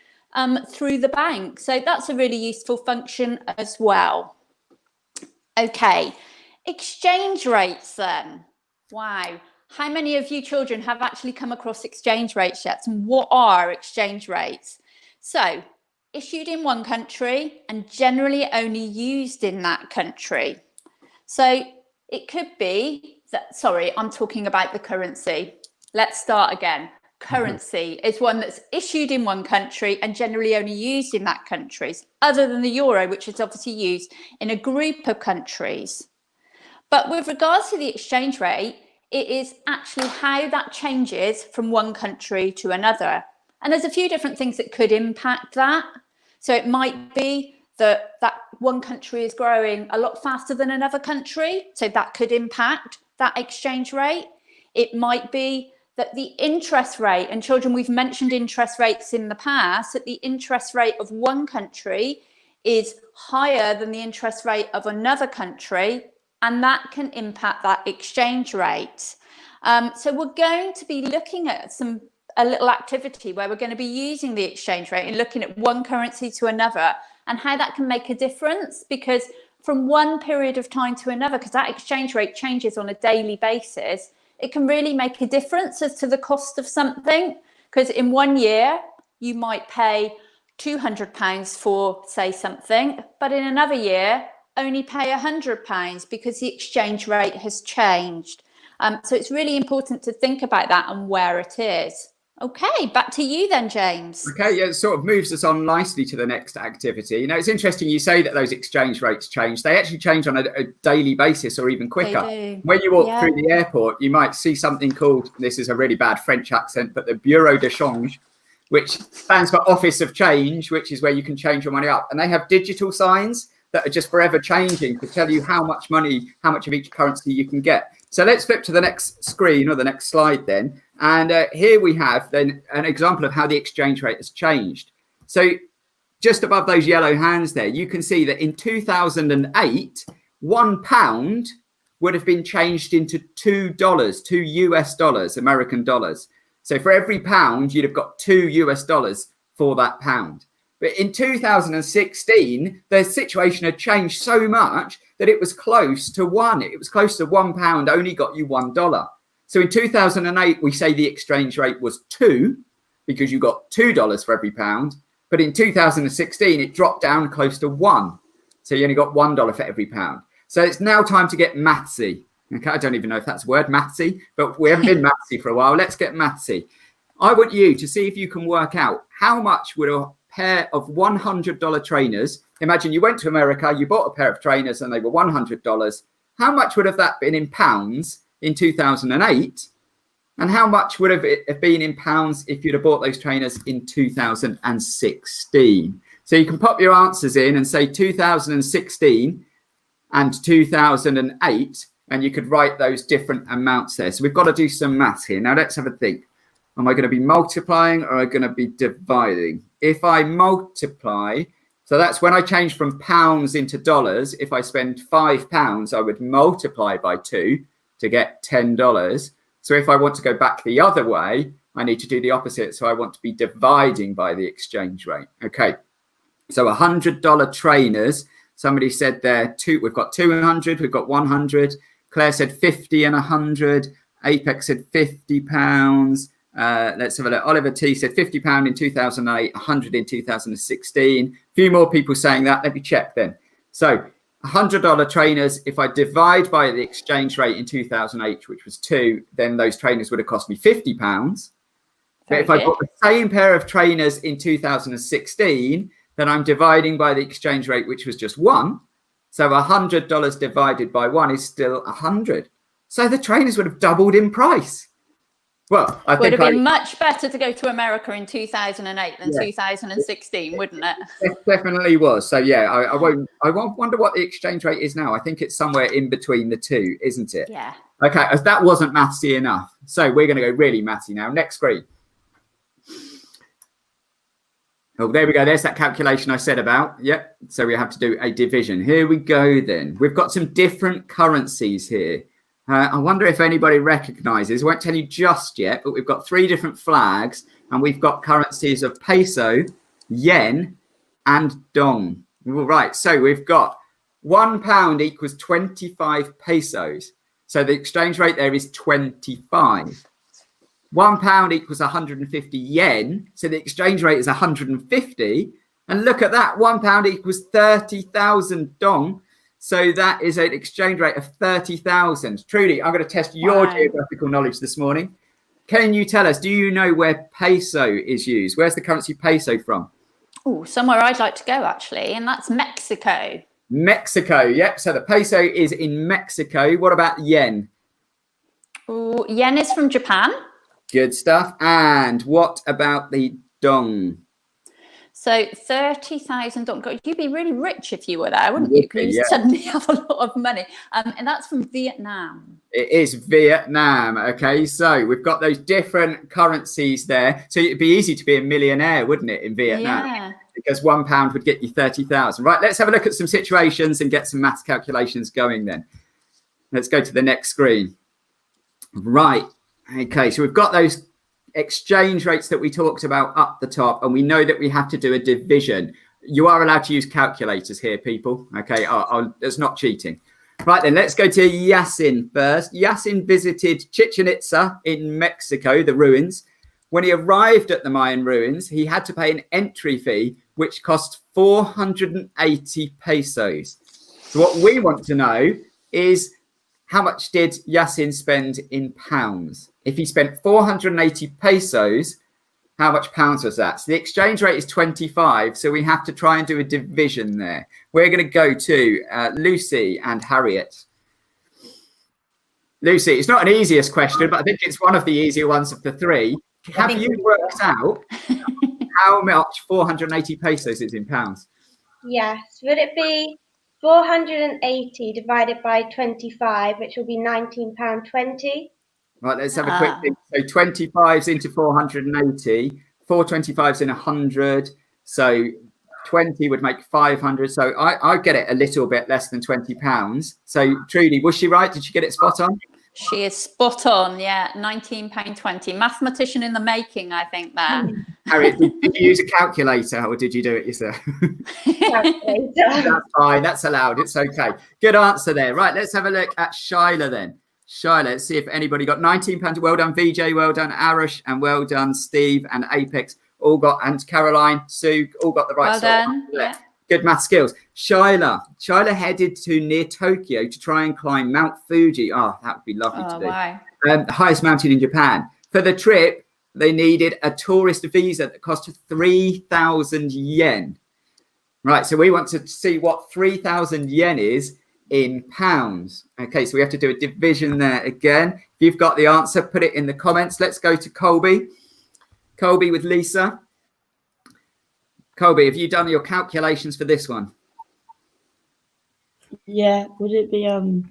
through the bank. So that's a really useful function as well. Okay, exchange rates then. Wow. How many of you children have actually come across exchange rates yet? And what are exchange rates? So issued in one country and generally only used in that country. So it could be that, sorry, I'm talking about the currency. Let's start again. Currency is one that's issued in one country and generally only used in that country, other than the euro, which is obviously used in a group of countries. But with regards to the exchange rate, it is actually how that changes from one country to another. And there's a few different things that could impact that. So it might be that one country is growing a lot faster than another country. So that could impact that exchange rate. It might be that the interest rate, and children, we've mentioned interest rates in the past, that the interest rate of one country is higher than the interest rate of another country, and that can impact that exchange rate. So we're going to be looking at a little activity where we're going to be using the exchange rate and looking at one currency to another and how that can make a difference, because from one period of time to another, because that exchange rate changes on a daily basis, it can really make a difference as to the cost of something. Because in one year, you might pay £200 for, say, something, but in another year only pay £100 because the exchange rate has changed. So it's really important to think about that and where it is. Okay, back to you then, James. Okay, yeah, it sort of moves us on nicely to the next activity. You know, it's interesting you say that those exchange rates change. They actually change on a daily basis or even quicker. When you walk through the airport, you might see something called, this is a really bad French accent, but the Bureau de Change, which stands for Office of Change, which is where you can change your money up. And they have digital signs that are just forever changing to tell you how much money, how much of each currency you can get. So let's flip to the next screen or the next slide then. And here we have then an example of how the exchange rate has changed. So just above those yellow hands there, you can see that in 2008, £1 would have been changed into $2, $2 US, American dollars. So for every pound, you'd have got $2 US for that pound. But in 2016, the situation had changed so much that it was close to one. It was close to £1 only got you $1. So in 2008, we say the exchange rate was 2 because you got $2 for every pound. But in 2016, it dropped down close to 1. So you only got $1 for every pound. So it's now time to get mathsy. Okay, I don't even know if that's a word, mathsy, but we haven't been mathsy for a while. Let's get mathsy. I want you to see if you can work out how much would a pair of $100 trainers, imagine you went to America, you bought a pair of trainers and they were $100. How much would have that been in pounds in 2008? And how much would it have been in pounds if you'd have bought those trainers in 2016? So you can pop your answers in and say 2016 and 2008, and you could write those different amounts there. So we've got to do some maths here. Now let's have a think. Am I going to be multiplying or am I going to be dividing? If I multiply, so that's when I change from pounds into dollars. If I spend £5, I would multiply by 2 to get $10. So if I want to go back the other way, I need to do the opposite. So I want to be dividing by the exchange rate. Okay. So $100 trainers. Somebody said there, we've got 200, we've got 100. Claire said 50 and 100. Apex said £50. Let's have a look. Oliver T said £50 in 2008, 100 in 2016. A few more people saying that. Let me check then. So $100 trainers, if I divide by the exchange rate in 2008, which was 2, then those trainers would have cost me £50. But if I bought the same pair of trainers in 2016, then I'm dividing by the exchange rate, which was just 1. So $100 divided by 1 is still 100. So the trainers would have doubled in price. Well, I think would have been much better to go to America in 2008 than 2016, wouldn't it? It definitely was. So yeah, I wonder what the exchange rate is now. I think it's somewhere in between the two, isn't it? Yeah. Okay, as that wasn't mathsy enough. So we're going to go really mathsy now. Next screen. Oh, there we go. There's that calculation I said about. Yep. So we have to do a division. Here we go then. We've got some different currencies here. I wonder if anybody recognizes, I won't tell you just yet, but we've got 3 different flags and we've got currencies of peso, yen, and dong. All right. So we've got £1 equals 25 pesos. So the exchange rate there is 25. £1 equals 150 yen. So the exchange rate is 150. And look at that. £1 equals 30,000 dong. So that is an exchange rate of 30,000. Trudy, I'm going to test your geographical knowledge this morning. Can you tell us, do you know where peso is used? Where's the currency peso from? Oh, somewhere I'd like to go, actually, and that's Mexico. Mexico, yep. So the peso is in Mexico. What about yen? Oh, yen is from Japan. Good stuff. And what about the dong? So 30,000 dong. You'd be really rich if you were there, wouldn't you? Because you suddenly have a lot of money. And that's from Vietnam. It is Vietnam. Okay, so we've got those different currencies there. So it'd be easy to be a millionaire, wouldn't it, in Vietnam? Yeah. Because £1 would get you 30,000. Right, let's have a look at some situations and get some maths calculations going then. Let's go to the next screen. Right. Okay, so we've got those exchange rates that we talked about up the top, and we know that we have to do a division. You are allowed to use calculators here, people. Okay, it's not cheating. Right then, let's go to Yasin first. Yasin visited Chichen Itza in Mexico, the ruins. When he arrived at the Mayan ruins, he had to pay an entry fee, which cost 480 pesos. So what we want to know is, how much did Yasin spend in pounds? If he spent 480 pesos, how much pounds was that? So the exchange rate is 25. So we have to try and do a division there. We're going to go to Lucy and Harriet. Lucy, it's not an easiest question, but I think it's one of the easier ones of the three. Have you worked out how much 480 pesos is in pounds? Yes. Would it be 480 divided by 25, which will be £19.20? Right, let's have a quick think. So 25s into 480, 425s in 100. So 20 would make 500. So I get it a little bit less than £20. So Trudy, was she right? Did she get it spot on? She is spot on, yeah, £19.20. Mathematician in the making, I think, there. Harriet, did you use a calculator or did you do it yourself? That's fine, that's allowed, it's okay. Good answer there. Right, let's have a look at Shyla then. Shyla, let's see if anybody got £19. Well done, VJ, well done, Arush, and well done, Steve and Apex. All got, and Caroline, Sue, all got the right well done. Yeah. Good math skills. Shyla headed to near Tokyo to try and climb Mount Fuji. Oh, that would be lovely to do. Wow. The highest mountain in Japan. For the trip, they needed a tourist visa that cost 3,000 yen. Right, so we want to see what 3,000 yen is in pounds. Okay, so we have to do a division there again. If you've got the answer, put it in the comments. Let's go to Colby. Colby with Lisa. Colby, have you done your calculations for this one? Yeah, would it be £20?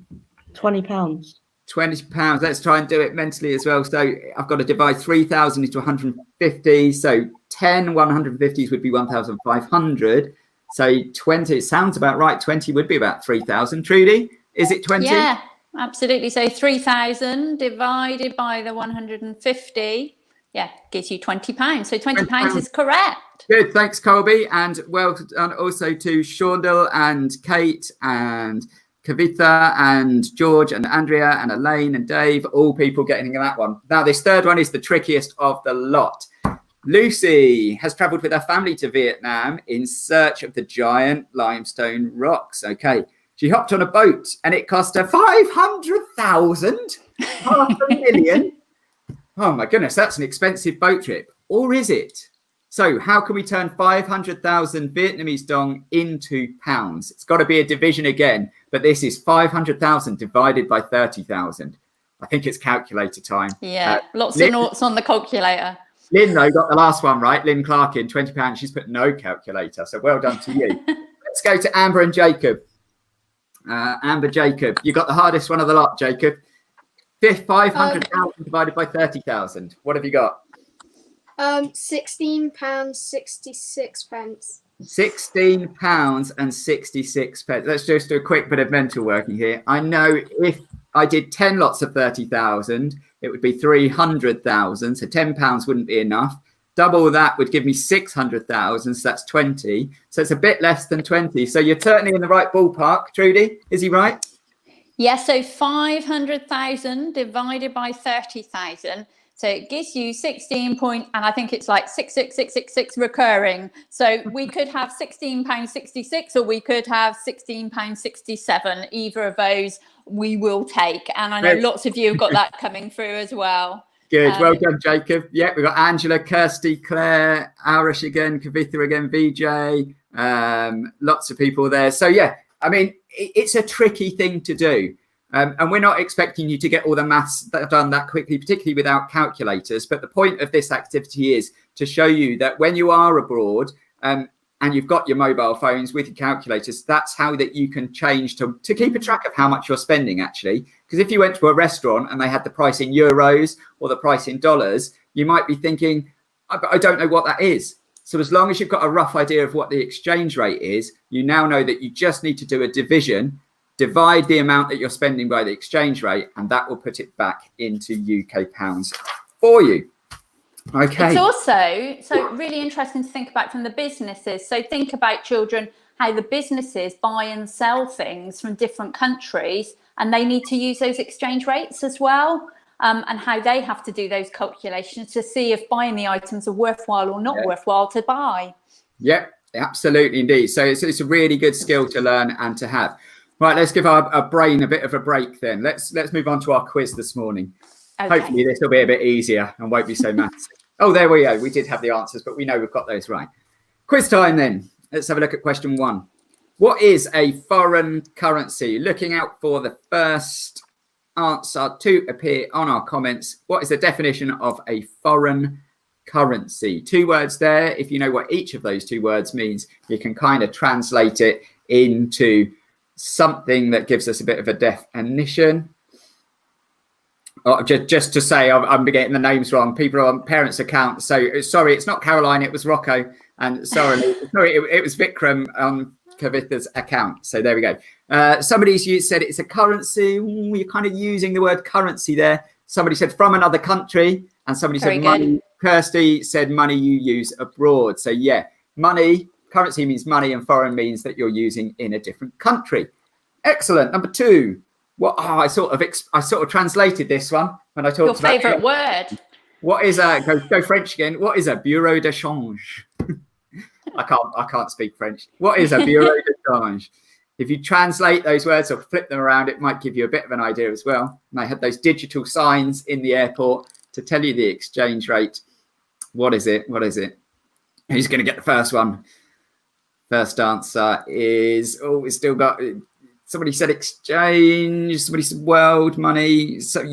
£20. Let's try and do it mentally as well. So I've got to divide 3,000 into 150. So 10 150s would be 1,500. So 20, it sounds about right. 20 would be about 3,000. Trudy, is it 20? Yeah, absolutely. So 3,000 divided by the 150, yeah, gives you £20. So £20 is correct. Good, thanks, Colby. And well done also to Shondell and Kate and Kavitha and George and Andrea and Elaine and Dave, all people getting that one. Now, this third one is the trickiest of the lot. Lucy has travelled with her family to Vietnam in search of the giant limestone rocks. Okay, she hopped on a boat and it cost her 500,000, $500,000. Oh my goodness, that's an expensive boat trip. Or is it? So how can we turn 500,000 Vietnamese dong into pounds? It's got to be a division again, but this is 500,000 divided by 30,000. I think it's calculator time. Yeah, lots of noughts on the calculator. Lynn, though, got the last one right. Lynn Clarkin, £20. She's put no calculator. So well done to you. Let's go to Amber and Jacob. Amber, Jacob. You got the hardest one of the lot, Jacob. 500,000 divided by 30,000. What have you got? £16.66. £16.66. Let's just do a quick bit of mental working here. I know if I did 10 lots of 30,000, it would be 300,000. So £10 wouldn't be enough. Double that would give me 600,000. So that's 20. So it's a bit less than 20. So you're certainly in the right ballpark. Trudy, is he right? Yeah, so 500,000 divided by 30,000. So it gives you 16 point, and I think it's like 66666 recurring. So we could have £16.66 or we could have £16.67. Either of those we will take. And I know lots of you have got that coming through as well. Good. Well done, Jacob. Yeah, we've got Angela, Kirsty, Claire, Arish again, Kavitha again, VJ, lots of people there. So, yeah, I mean, it's a tricky thing to do. And we're not expecting you to get all the maths done that quickly, particularly without calculators. But the point of this activity is to show you that when you are abroad and you've got your mobile phones with your calculators, that's how that you can change to keep a track of how much you're spending, actually. Because if you went to a restaurant and they had the price in euros or the price in dollars, you might be thinking, I don't know what that is. So as long as you've got a rough idea of what the exchange rate is, you now know that you just need to do a division, divide the amount that you're spending by the exchange rate, and that will put it back into UK pounds for you. Okay. It's also really interesting to think about from the businesses. So think about, children, how the businesses buy and sell things from different countries, and they need to use those exchange rates as well. and how they have to do those calculations to see if buying the items are worthwhile or not worthwhile to buy. Yeah, absolutely indeed. So it's a really good skill to learn and to have. Right, let's give our brain a bit of a break then. Let's move on to our quiz this morning. Okay. Hopefully this will be a bit easier and won't be so maths. Oh, there we go. We did have the answers, but we know we've got those right. Quiz time then. Let's have a look at question 1. What is a foreign currency? Looking out for the first answer to appear on our comments. What is the definition of a foreign currency? 2 words there. If you know what each of those 2 words means, you can kind of translate it into something that gives us a bit of a definition. Oh, just to say, I'm getting the names wrong. People are on parents' accounts. So sorry, it's not Caroline, it was Rocco. And sorry, it was Vikram on Kavitha's account. So there we go. Somebody's said it's a currency. You're kind of using the word currency there. Somebody said from another country, and somebody said money. Kirsty said money you use abroad. So yeah, money, currency means money, and foreign means that you're using in a different country. Excellent. Number 2. What? Oh, I sort of translated this one when I talked about your favourite word. What is a go French again? What is a bureau de change? I can't speak French. What is a bureau de change? If you translate those words or flip them around, it might give you a bit of an idea as well. And they had those digital signs in the airport to tell you the exchange rate. What is it? What is it? Who's going to get the first one? First answer is, we still got, somebody said exchange, somebody said world money. So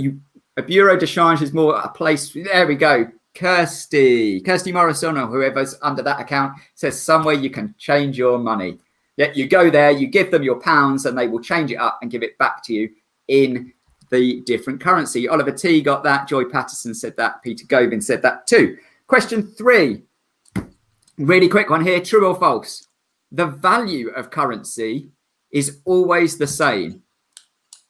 a bureau de change is more a place. There we go. Kirsty Morrison, or whoever's under that account, says somewhere you can change your money. Yeah, you go there, you give them your pounds, and they will change it up and give it back to you in the different currency. Oliver T got that. Joy Patterson said that. Peter Gobin said that too. Question 3. Really quick one here. True or false? The value of currency is always the same.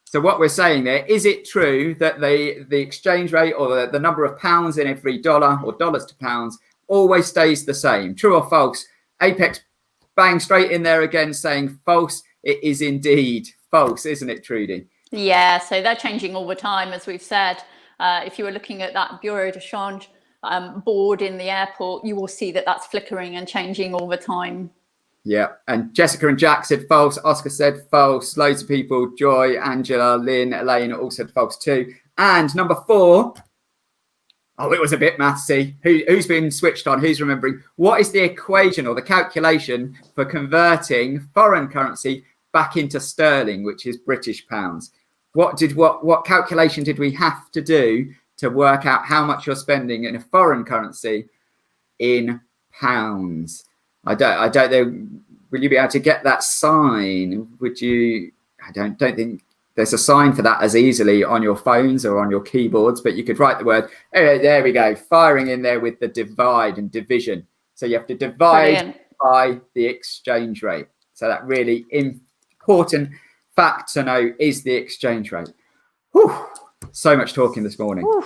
So what we're saying there, is it true that the exchange rate or the number of pounds in every dollar or dollars to pounds always stays the same? True or false? Apex bang straight in there again saying false. It is indeed false, isn't it, Trudy? Yeah, so they're changing all the time, as we've said. If you were looking at that bureau de change board in the airport, you will see that that's flickering and changing all the time. Yeah, and Jessica and Jack said false. Oscar said false. Loads of people, Joy, Angela, Lynn, Elaine all said false too. And number 4, oh, it was a bit mathsy. Who's been switched on? Who's remembering? What is the equation or the calculation for converting foreign currency back into sterling, which is British pounds? What calculation did we have to do to work out how much you're spending in a foreign currency in pounds? I don't know. Will you be able to get that sign? Would you? I don't think there's a sign for that as easily on your phones or on your keyboards, but you could write the word. Oh, there we go. Firing in there with the divide and division. So you have to divide by the exchange rate. So that really important fact to know is the exchange rate. Whew, so much talking this morning. Whew.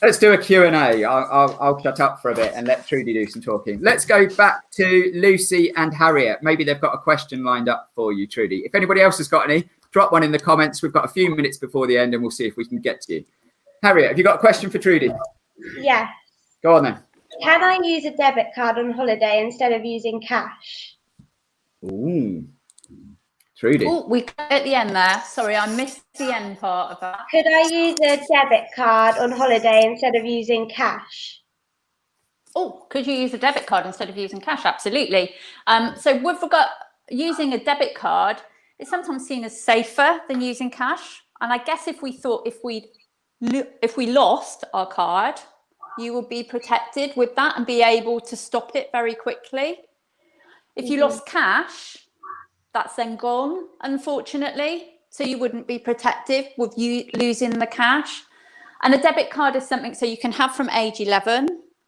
Let's do a Q&A. I'll shut up for a bit and let Trudy do some talking. Let's go back to Lucy and Harriet. Maybe they've got a question lined up for you, Trudy. If anybody else has got any, drop one in the comments. We've got a few minutes before the end and we'll see if we can get to you. Harriet, have you got a question for Trudy? Yes. Go on then. Can I use a debit card on holiday instead of using cash? Ooh. Trudy. Oh, we got at the end there. Sorry, I missed the end part of that. Could I use a debit card on holiday instead of using cash? Oh, could you use a debit card instead of using cash? Absolutely. So with regard using a debit card, it's sometimes seen as safer than using cash. And I guess if we lost our card, you will be protected with that and be able to stop it very quickly. If you lost cash, that's then gone, unfortunately. So you wouldn't be protected with you losing the cash. And a debit card is something so you can have from age 11.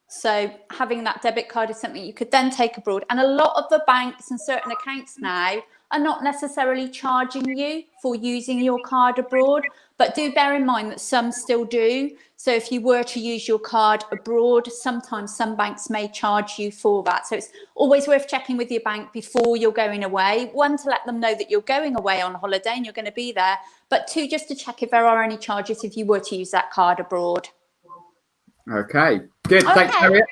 So having that debit card is something you could then take abroad. And a lot of the banks and certain accounts now are not necessarily charging you for using your card abroad, but do bear in mind that some still do. So if you were to use your card abroad, sometimes some banks may charge you for that. So it's always worth checking with your bank before you're going away. One, to let them know that you're going away on holiday and you're going to be there, but two, just to check if there are any charges if you were to use that card abroad. Okay, good. Okay. Thanks, Harriet.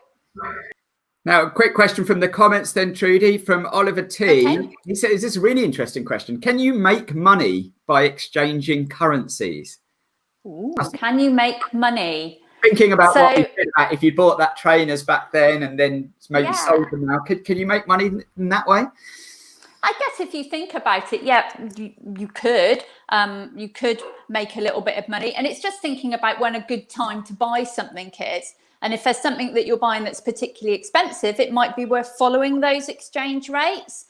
Now, a quick question from the comments then, Trudy, from Oliver T. Okay. He says, this is a really interesting question. Can you make money by exchanging currencies? Ooh, can you make money? Thinking about what we said about if you bought that trainers back then and then maybe sold them now, can you make money in that way? I guess if you think about it, yeah, you could make a little bit of money. And it's just thinking about when a good time to buy something is. And if there's something that you're buying that's particularly expensive, it might be worth following those exchange rates.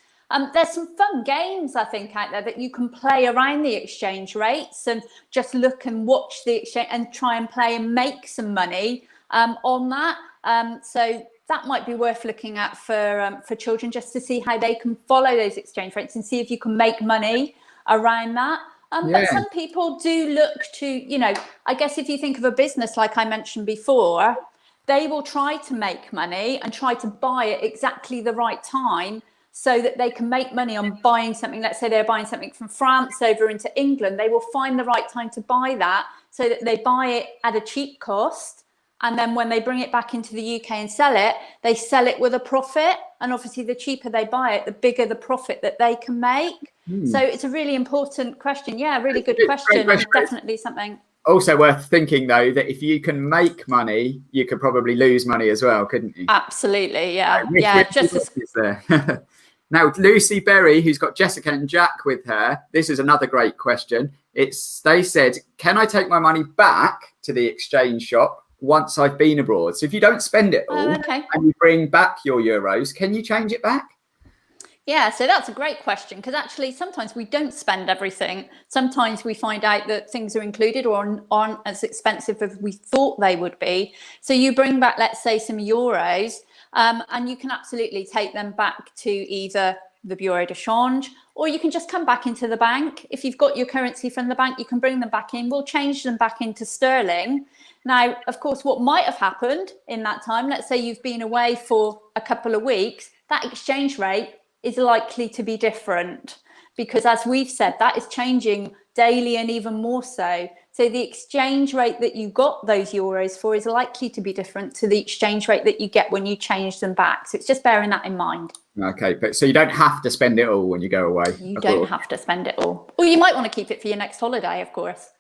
There's some fun games, I think, out there that you can play around the exchange rates and just look and watch the exchange and try and play and make some money on that. So that might be worth looking at for children, just to see how they can follow those exchange rates and see if you can make money around that. But some people do look to, you know, I guess if you think of a business like I mentioned before, they will try to make money and try to buy at exactly the right time so that they can make money on buying something. Let's say they're buying something from France over into England. They will find the right time to buy that so that they buy it at a cheap cost. And then when they bring it back into the UK and sell it, they sell it with a profit. And obviously, the cheaper they buy it, the bigger the profit that they can make. So it's a really important question. Yeah, really good question. And definitely something. Also worth thinking, though, that if you can make money, you could probably lose money as well, couldn't you? Absolutely, yeah. Yeah, just as... there. Now, Lucy Berry, who's got Jessica and Jack with her, this is another great question. They said, can I take my money back to the exchange shop once I've been abroad? So if you don't spend it all and you bring back your euros, can you change it back? Yeah, so that's a great question, because actually sometimes we don't spend everything. Sometimes we find out that things are included or aren't as expensive as we thought they would be. So you bring back, let's say, some euros, and you can absolutely take them back to either the Bureau de Change, or you can just come back into the bank. If you've got your currency from the bank, you can bring them back in. We'll change them back into sterling. Now, of course, what might have happened in that time, let's say you've been away for a couple of weeks, that exchange rate is likely to be different, because as we've said, that is changing daily and even more so. So the exchange rate that you got those euros for is likely to be different to the exchange rate that you get when you change them back. So it's just bearing that in mind. Okay, but so you don't have to spend it all when you go away. You don't have to spend it all. Or you might want to keep it for your next holiday, of course.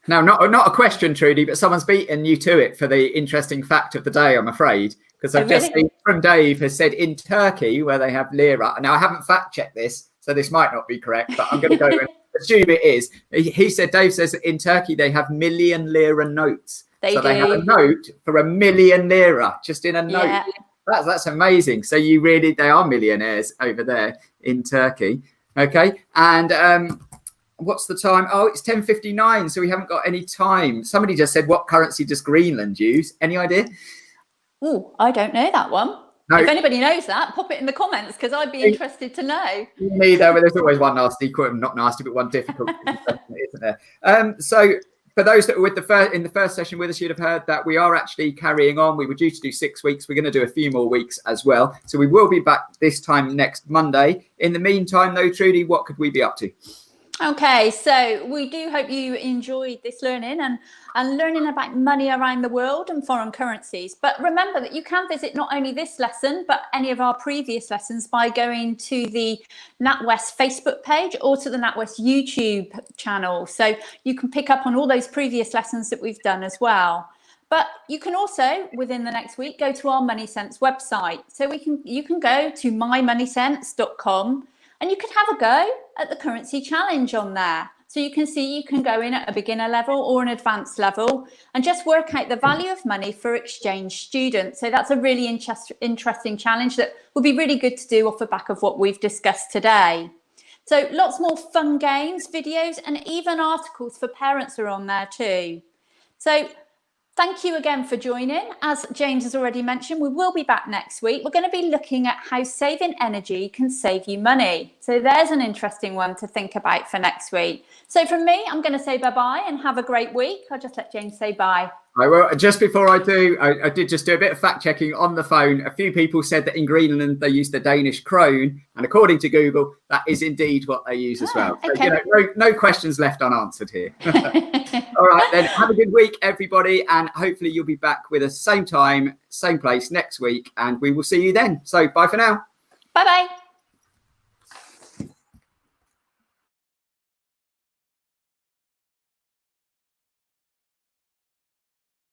Now, not a question, Trudy, but someone's beaten you to it for the interesting fact of the day, I'm afraid. Because I've just seen from Dave has said in Turkey, where they have lira. Now, I haven't fact checked this, so this might not be correct, but I'm going to go and assume it is. He said, Dave says that in Turkey, they have million lira notes. They have a note for 1 million lira, just in a note. Yeah. That's amazing. So they are millionaires over there in Turkey. Okay. And what's the time? Oh, it's 10:59. So we haven't got any time. Somebody just said, what currency does Greenland use? Any idea? Oh, I don't know that one. No. If anybody knows that, pop it in the comments, because I'd be interested to know. Neither, but there's always one nasty, not nasty, but one difficult, isn't there? So for those that were in the first session with us, you'd have heard that we are actually carrying on. We were due to do 6 weeks. We're going to do a few more weeks as well. So we will be back this time next Monday. In the meantime, though, Trudy, what could we be up to? Okay, so we do hope you enjoyed this learning and learning about money around the world and foreign currencies. But remember that you can visit not only this lesson, but any of our previous lessons by going to the NatWest Facebook page or to the NatWest YouTube channel. So you can pick up on all those previous lessons that we've done as well. But you can also, within the next week, go to our MoneySense website. So you can go to mymoneysense.com. And you can have a go at the currency challenge on there. So you can see you can go in at a beginner level or an advanced level and just work out the value of money for exchange students. So that's a really interesting challenge that will be really good to do off the back of what we've discussed today. So lots more fun games, videos, and even articles for parents are on there too. So Thank you again for joining. As James has already mentioned, we will be back next week. We're going to be looking at how saving energy can save you money. So there's an interesting one to think about for next week. So from me, I'm going to say bye-bye and have a great week. I'll just let James say bye. I will. Just before I do, I did just do a bit of fact checking on the phone. A few people said that in Greenland they use the Danish krone, and according to Google, that is indeed what they use as well. So, okay. no questions left unanswered here. All right, then have a good week, everybody, and hopefully you'll be back with us same time, same place next week, and we will see you then. So bye for now. Bye-bye.